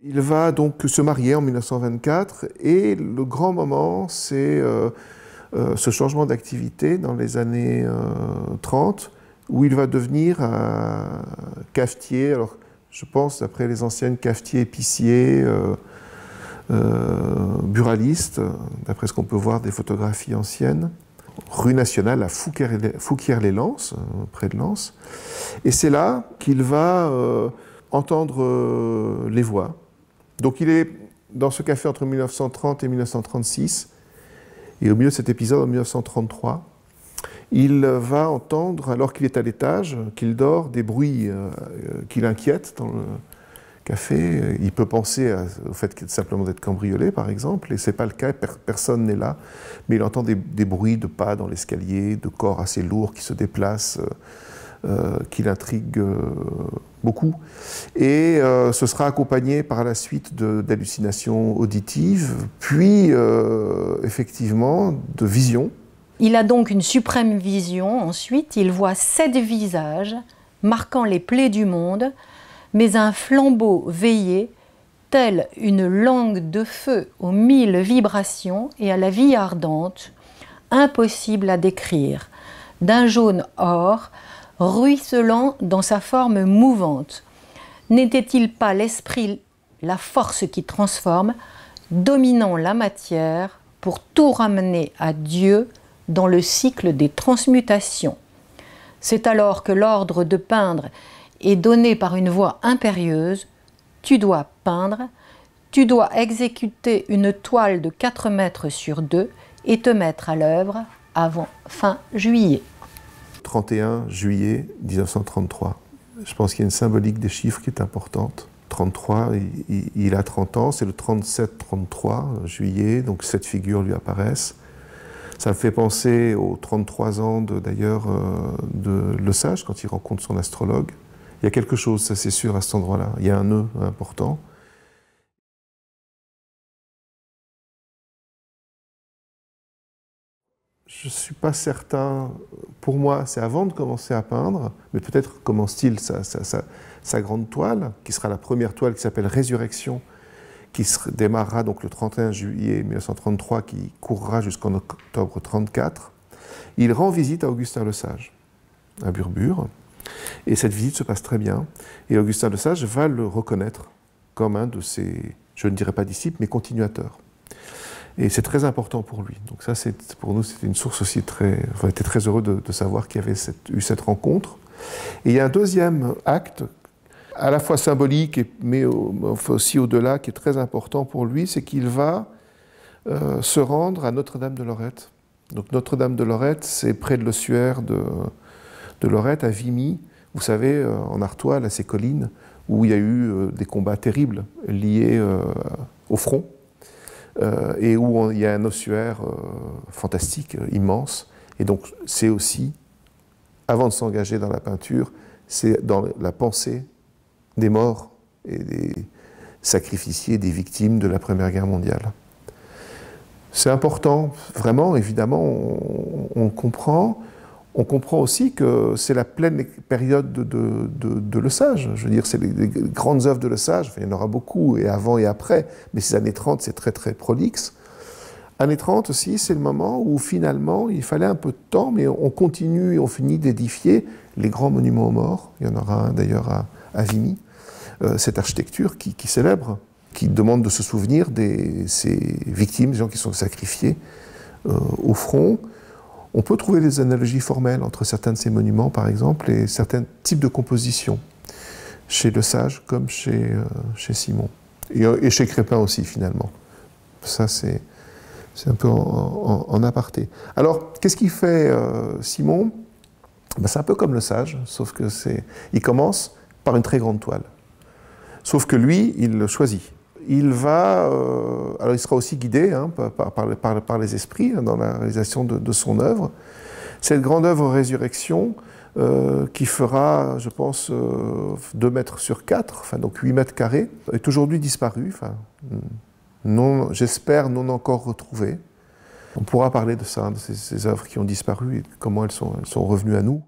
Il va donc se marier en 1924 et le grand moment, c'est ce changement d'activité dans les années 30 où il va devenir cafetier. Alors, je pense, d'après les anciennes, cafetier, épicier, buraliste, d'après ce qu'on peut voir des photographies anciennes. Rue nationale à Fouquier-les-Lances, près de Lens. Et c'est là qu'il va entendre les voix. Donc il est dans ce café entre 1930 et 1936, et au milieu de cet épisode, en 1933, il va entendre, alors qu'il est à l'étage, qu'il dort, des bruits qui l'inquiètent dans le café. Il peut penser au fait simplement d'être cambriolé, par exemple, et ce n'est pas le cas, personne n'est là, mais il entend des bruits de pas dans l'escalier, de corps assez lourds qui se déplacent, qui l'intriguent beaucoup. Et ce sera accompagné par la suite d'hallucinations auditives, puis effectivement de visions. Il a donc une suprême vision. Ensuite, il voit 7 visages marquant les plaies du monde, mais un flambeau veillé, tel une langue de feu aux 1000 vibrations et à la vie ardente, impossible à décrire, d'un jaune or, ruisselant dans sa forme mouvante. N'était-il pas l'esprit, la force qui transforme, dominant la matière pour tout ramener à Dieu dans le cycle des transmutations? C'est alors que l'ordre de peindre est donné par une voix impérieuse. Tu dois peindre, tu dois exécuter une toile de 4 mètres sur 2 et te mettre à l'œuvre avant fin juillet. 31 juillet 1933. Je pense qu'il y a une symbolique des chiffres qui est importante. 33, il a 30 ans, c'est le 37-33 juillet, donc cette figure lui apparaissent. Ça me fait penser aux 33 ans d'ailleurs de Le Sage, quand il rencontre son astrologue. Il y a quelque chose, ça c'est sûr, à cet endroit-là. Il y a un nœud important. Je ne suis pas certain, pour moi, c'est avant de commencer à peindre, mais peut-être commence-t-il sa grande toile, qui sera la première toile qui s'appelle Résurrection, qui démarrera donc le 31 juillet 1933, qui courra jusqu'en octobre 1934. Il rend visite à Augustin Le Sage, à Burbure, et cette visite se passe très bien. Et Augustin Le Sage va le reconnaître comme un de ses, je ne dirais pas disciples, mais continuateurs. Et c'est très important pour lui. Donc ça, pour nous, c'était une source aussi très... On était très heureux de savoir qu'il y avait eu cette rencontre. Et il y a un deuxième acte, à la fois symbolique, mais aussi au-delà, qui est très important pour lui, c'est qu'il va se rendre à Notre-Dame-de-Lorette. Donc Notre-Dame-de-Lorette, c'est près de l'ossuaire de Lorette, à Vimy. Vous savez, en Artois, là, ces collines où il y a eu des combats terribles liés au front. Et où il y a un ossuaire fantastique, immense. Et donc c'est aussi, avant de s'engager dans la peinture, c'est dans la pensée des morts et des sacrificiés, des victimes de la Première Guerre mondiale. C'est important, vraiment, évidemment, on comprend. On comprend aussi que c'est la pleine période de Le Sage. Je veux dire, c'est les grandes œuvres de Le Sage, enfin, il y en aura beaucoup, et avant et après, mais ces années 30, c'est très très prolixe. Années 30 aussi, c'est le moment où finalement, il fallait un peu de temps, mais on continue et on finit d'édifier les grands monuments aux morts. Il y en aura un d'ailleurs à Vimy. Cette architecture qui célèbre, qui demande de se souvenir de ces victimes, des gens qui sont sacrifiés au front. On peut trouver des analogies formelles entre certains de ces monuments, par exemple, et certains types de compositions, chez Le Sage comme chez Simon, et chez Crépin aussi, finalement. Ça, c'est un peu en aparté. Alors, qu'est-ce qu'il fait, Simon? Ben, c'est un peu comme Le Sage, sauf que il commence par une très grande toile. Sauf que lui, il le choisit. Il va, alors il sera aussi guidé par les esprits dans la réalisation de son œuvre. Cette grande œuvre Résurrection, qui fera, je pense, 2 mètres sur 4, enfin, donc 8 mètres carrés, est aujourd'hui disparue, enfin, j'espère non encore retrouvée. On pourra parler de ça, de ces œuvres qui ont disparu et comment elles sont revenues à nous.